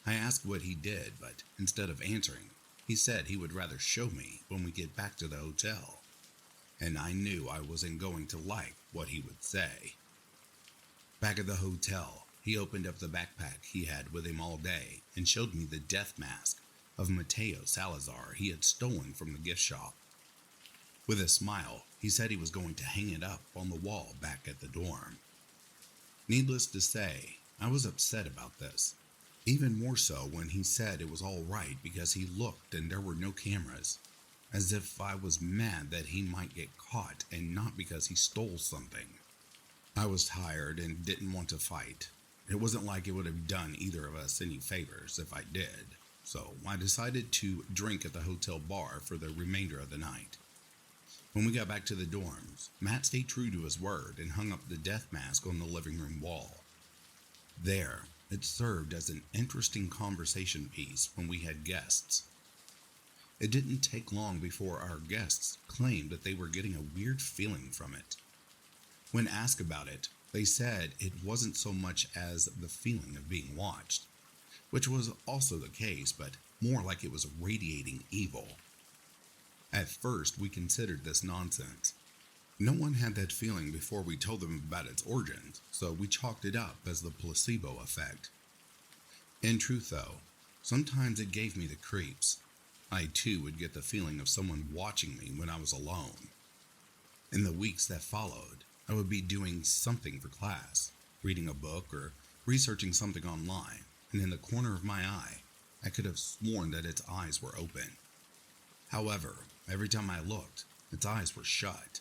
I asked what he did, but instead of answering, he said he would rather show me when we get back to the hotel, and I knew I wasn't going to like what he would say. Back at the hotel, he opened up the backpack he had with him all day and showed me the death mask of Mateo Salazar he had stolen from the gift shop. With a smile, he said he was going to hang it up on the wall back at the dorm. Needless to say, I was upset about this. Even more so when he said it was all right because he looked and there were no cameras, as if I was mad that he might get caught and not because he stole something. I was tired and didn't want to fight. It wasn't like it would have done either of us any favors if I did, so I decided to drink at the hotel bar for the remainder of the night. When we got back to the dorms, Matt stayed true to his word and hung up the death mask on the living room wall. There, it served as an interesting conversation piece when we had guests. It didn't take long before our guests claimed that they were getting a weird feeling from it. When asked about it, they said it wasn't so much as the feeling of being watched, which was also the case, but more like it was radiating evil. At first, we considered this nonsense. No one had that feeling before we told them about its origins, so we chalked it up as the placebo effect. In truth, though, sometimes it gave me the creeps. I too would get the feeling of someone watching me when I was alone. In the weeks that followed, I would be doing something for class, reading a book or researching something online, and in the corner of my eye, I could have sworn that its eyes were open. However, every time I looked, its eyes were shut.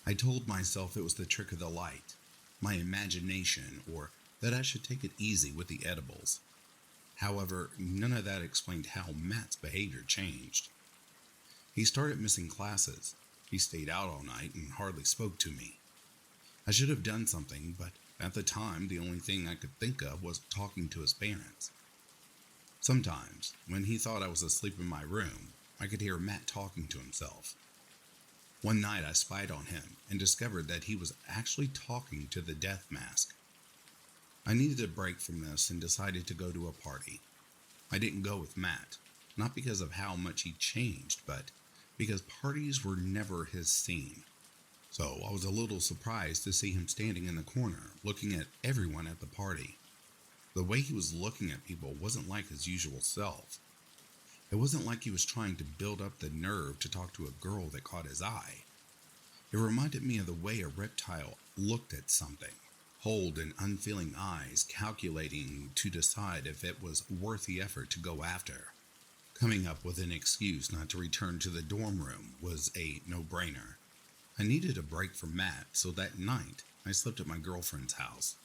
I told myself it was the trick of the light, my imagination, or that I should take it easy with the edibles. However, none of that explained how Matt's behavior changed. He started missing classes. He stayed out all night and hardly spoke to me. I should have done something, but at the time, the only thing I could think of was talking to his parents. Sometimes, when he thought I was asleep in my room, I could hear Matt talking to himself. One night I spied on him and discovered that he was actually talking to the death mask. I needed a break from this and decided to go to a party. I didn't go with Matt, not because of how much he changed, but because parties were never his scene. So I was a little surprised to see him standing in the corner, looking at everyone at the party. The way he was looking at people wasn't like his usual self. It wasn't like he was trying to build up the nerve to talk to a girl that caught his eye. It reminded me of the way a reptile looked at something, cold and unfeeling eyes calculating to decide if it was worth the effort to go after. Coming up with an excuse not to return to the dorm room was a no-brainer. I needed a break from Matt, so that night I slept at my girlfriend's house.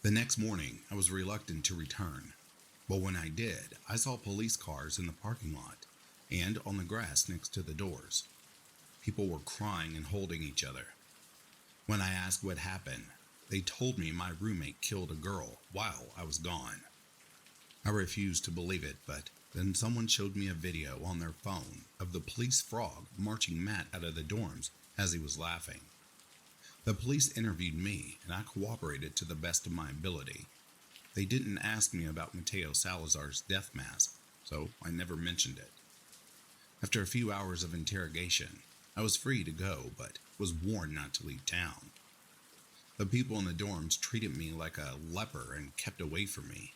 The next morning, I was reluctant to return. But when I did, I saw police cars in the parking lot and on the grass next to the doors. People were crying and holding each other. When I asked what happened, they told me my roommate killed a girl while I was gone. I refused to believe it, but then someone showed me a video on their phone of the police frog marching Matt out of the dorms as he was laughing. The police interviewed me, and I cooperated to the best of my ability. They didn't ask me about Mateo Salazar's death mask, so I never mentioned it. After a few hours of interrogation, I was free to go, but was warned not to leave town. The people in the dorms treated me like a leper and kept away from me.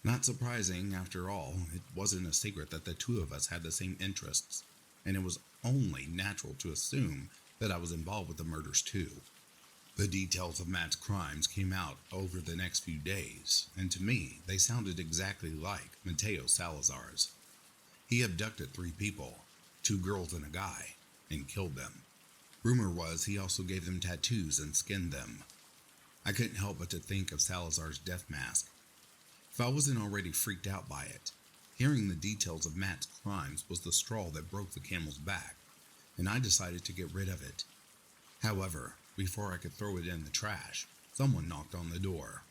Not surprising, after all, it wasn't a secret that the two of us had the same interests, and it was only natural to assume that I was involved with the murders too. The details of Matt's crimes came out over the next few days, and to me, they sounded exactly like Mateo Salazar's. He abducted 3 people, 2 girls and a guy, and killed them. Rumor was he also gave them tattoos and skinned them. I couldn't help but to think of Salazar's death mask. If I wasn't already freaked out by it, hearing the details of Matt's crimes was the straw that broke the camel's back, and I decided to get rid of it. However, before I could throw it in the trash, someone knocked on the door.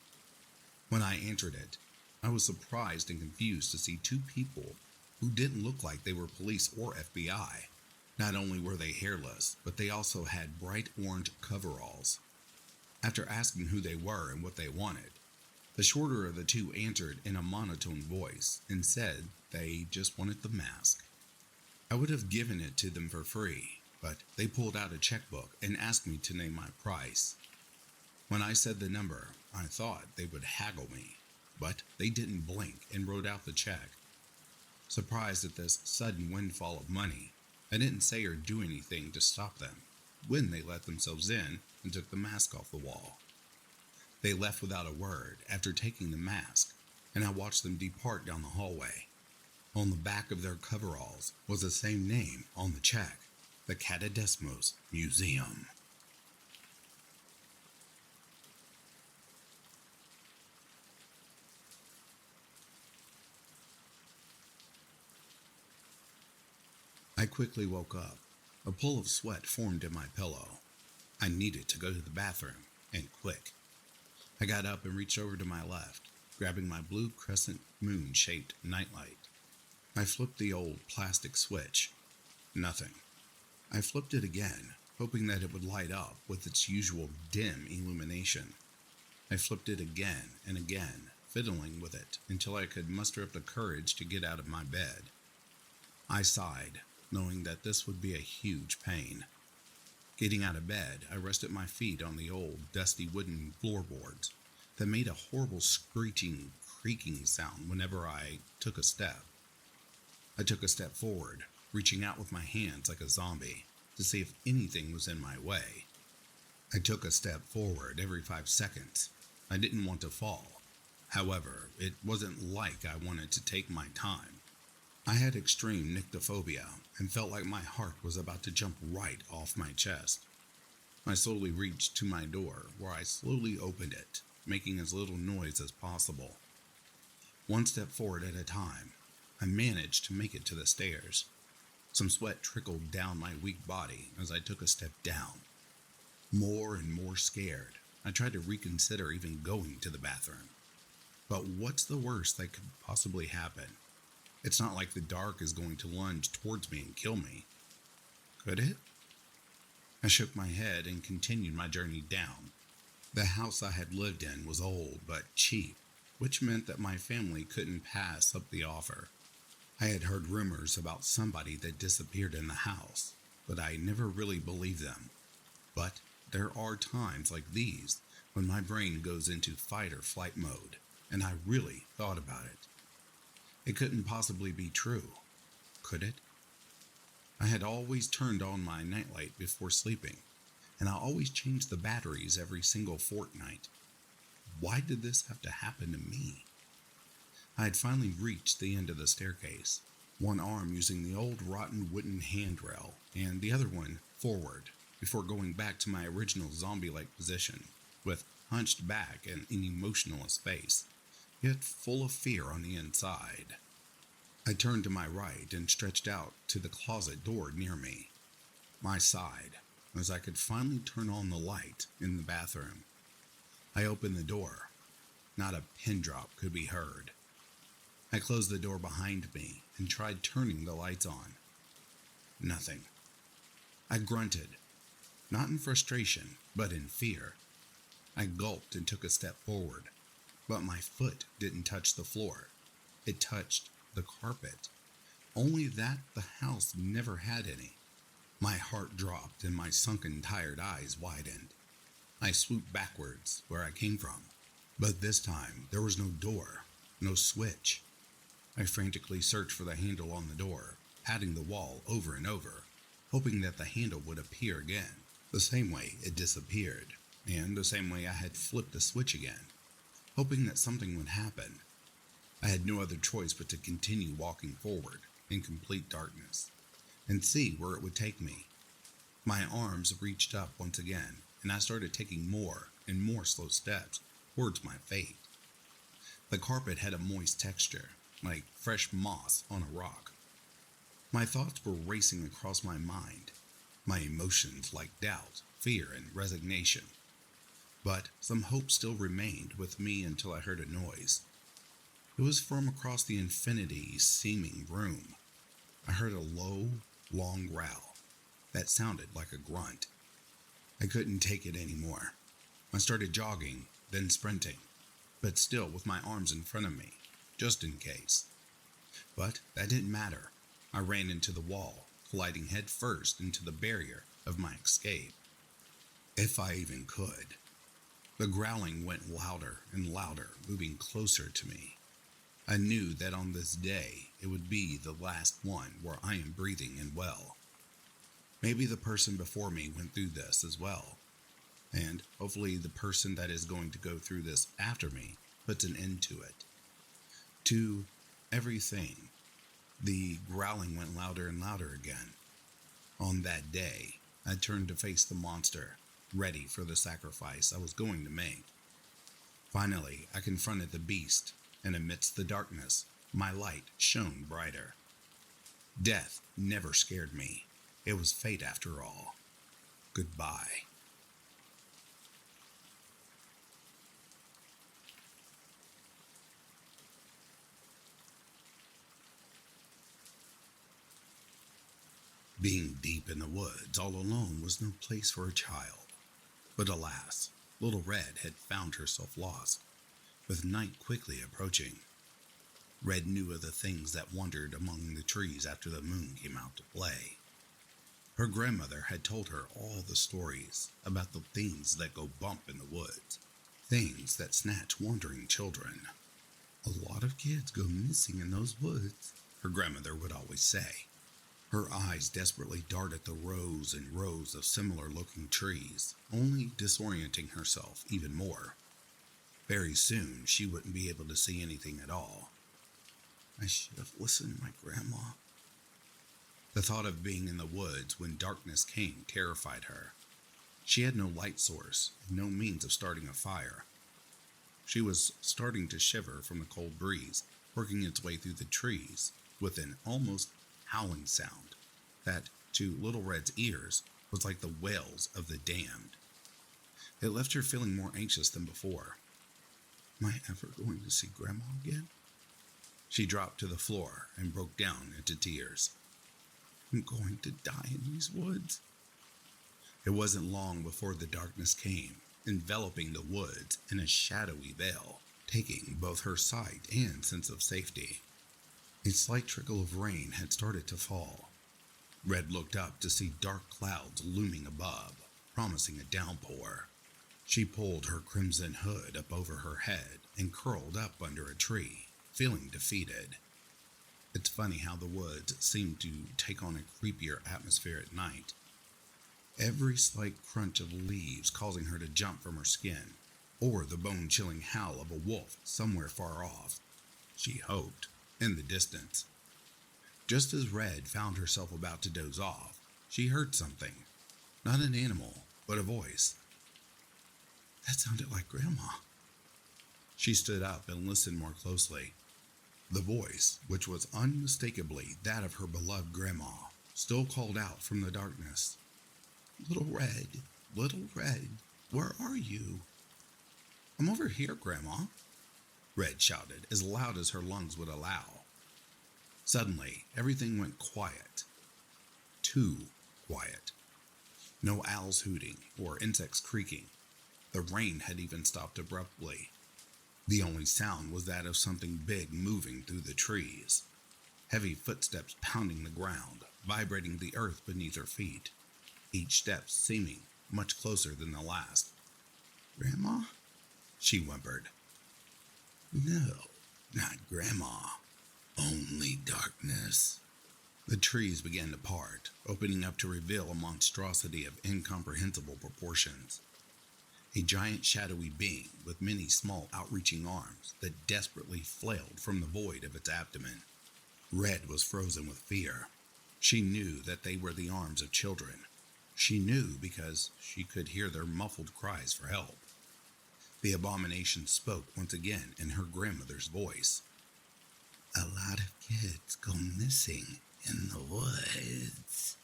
When I answered it, I was surprised and confused to see 2 people who didn't look like they were police or FBI. Not only were they hairless, but they also had bright orange coveralls. After asking who they were and what they wanted, the shorter of the 2 answered in a monotone voice and said they just wanted the mask. I would have given it to them for free, but they pulled out a checkbook and asked me to name my price. When I said the number, I thought they would haggle me, but they didn't blink and wrote out the check. Surprised at this sudden windfall of money, I didn't say or do anything to stop them when they let themselves in and took the mask off the wall. They left without a word after taking the mask, and I watched them depart down the hallway. On the back of their coveralls was the same name on the check, the Catadesmos Museum. I quickly woke up. A pool of sweat formed in my pillow. I needed to go to the bathroom, and quick. I got up and reached over to my left, grabbing my blue crescent moon-shaped nightlight. I flipped the old plastic switch. Nothing. I flipped it again, hoping that it would light up with its usual dim illumination. I flipped it again and again, fiddling with it until I could muster up the courage to get out of my bed. I sighed, knowing that this would be a huge pain. Getting out of bed, I rested my feet on the old, dusty wooden floorboards that made a horrible screeching, creaking sound whenever I took a step. I took a step forward, reaching out with my hands like a zombie to see if anything was in my way. I took a step forward every 5 seconds. I didn't want to fall. However, it wasn't like I wanted to take my time. I had extreme nyctophobia and felt like my heart was about to jump right off my chest. I slowly reached to my door, where I slowly opened it, making as little noise as possible. 1 step forward at a time, I managed to make it to the stairs. Some sweat trickled down my weak body as I took a step down. More and more scared, I tried to reconsider even going to the bathroom. But what's the worst that could possibly happen? It's not like the dark is going to lunge towards me and kill me. Could it? I shook my head and continued my journey down. The house I had lived in was old but cheap, which meant that my family couldn't pass up the offer. I had heard rumors about somebody that disappeared in the house, but I never really believed them. But there are times like these when my brain goes into fight or flight mode, and I really thought about it. It couldn't possibly be true, could it? I had always turned on my nightlight before sleeping, and I always changed the batteries every single fortnight. Why did this have to happen to me? I had finally reached the end of the staircase, one arm using the old rotten wooden handrail and the other one forward, before going back to my original zombie-like position, with hunched back and an emotionless face, yet full of fear on the inside. I turned to my right and stretched out to the closet door near me. I sighed as I could finally turn on the light in the bathroom. I opened the door. Not a pin drop could be heard. I closed the door behind me and tried turning the lights on. Nothing. I grunted, not in frustration, but in fear. I gulped and took a step forward, but my foot didn't touch the floor. It touched the carpet. Only that the house never had any. My heart dropped and my sunken, tired eyes widened. I swooped backwards where I came from, but this time there was no door, no switch. I frantically searched for the handle on the door, patting the wall over and over, hoping that the handle would appear again, the same way it disappeared, and the same way I had flipped the switch again, hoping that something would happen. I had no other choice but to continue walking forward in complete darkness, and see where it would take me. My arms reached up once again, and I started taking more and more slow steps towards my fate. The carpet had a moist texture, like fresh moss on a rock. My thoughts were racing across my mind, my emotions like doubt, fear, and resignation. But some hope still remained with me until I heard a noise. It was from across the infinity-seeming room. I heard a low, long growl that sounded like a grunt. I couldn't take it anymore. I started jogging, then sprinting, but still with my arms in front of me, just in case. But that didn't matter. I ran into the wall, colliding head first into the barrier of my escape. If I even could. The growling went louder and louder, moving closer to me. I knew that on this day, it would be the last one where I am breathing and well. Maybe the person before me went through this as well. And hopefully the person that is going to go through this after me puts an end to it. To everything, the growling went louder and louder again. On that day, I turned to face the monster, ready for the sacrifice I was going to make. Finally, I confronted the beast, and amidst the darkness, my light shone brighter. Death never scared me. It was fate after all. Goodbye. Being deep in the woods all alone was no place for a child. But alas, little Red had found herself lost, with night quickly approaching. Red knew of the things that wandered among the trees after the moon came out to play. Her grandmother had told her all the stories about the things that go bump in the woods, things that snatch wandering children. A lot of kids go missing in those woods, her grandmother would always say. Her eyes desperately darted the rows and rows of similar-looking trees, only disorienting herself even more. Very soon, she wouldn't be able to see anything at all. I should have listened to my grandma. The thought of being in the woods when darkness came terrified her. She had no light source, and no means of starting a fire. She was starting to shiver from the cold breeze, working its way through the trees, with an almost howling sound that, to Little Red's ears, was like the wails of the damned. It left her feeling more anxious than before. Am I ever going to see Grandma again? She dropped to the floor and broke down into tears. I'm going to die in these woods. It wasn't long before the darkness came, enveloping the woods in a shadowy veil, taking both her sight and sense of safety. A slight trickle of rain had started to fall. Red looked up to see dark clouds looming above, promising a downpour. She pulled her crimson hood up over her head and curled up under a tree, feeling defeated. It's funny how the woods seem to take on a creepier atmosphere at night. Every slight crunch of leaves causing her to jump from her skin, or the bone-chilling howl of a wolf somewhere far off. She hoped. In the distance. Just as Red found herself about to doze off, she heard something. Not an animal, but a voice. That sounded like Grandma. She stood up and listened more closely. The voice, which was unmistakably that of her beloved Grandma, still called out from the darkness. Little Red, where are you? I'm over here, Grandma. Red shouted as loud as her lungs would allow. Suddenly, everything went quiet. Too quiet. No owls hooting or insects creaking. The rain had even stopped abruptly. The only sound was that of something big moving through the trees. Heavy footsteps pounding the ground, vibrating the earth beneath her feet. Each step seeming much closer than the last. Grandma? She whimpered. No, not Grandma. Only darkness. The trees began to part, opening up to reveal a monstrosity of incomprehensible proportions. A giant shadowy being with many small outreaching arms that desperately flailed from the void of its abdomen. Red was frozen with fear. She knew that they were the arms of children. She knew because she could hear their muffled cries for help. The abomination spoke once again in her grandmother's voice. A lot of kids go missing in the woods.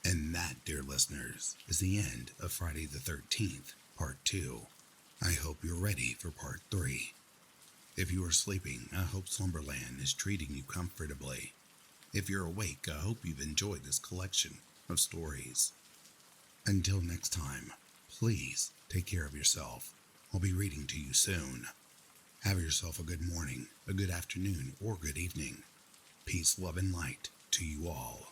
And that, dear listeners, is the end of Friday the 13th, Part 2. I hope you're ready for Part 3. If you are sleeping, I hope Slumberland is treating you comfortably. If you're awake, I hope you've enjoyed this collection of stories. Until next time, please take care of yourself. I'll be reading to you soon. Have yourself a good morning, a good afternoon, or good evening. Peace, love, and light to you all.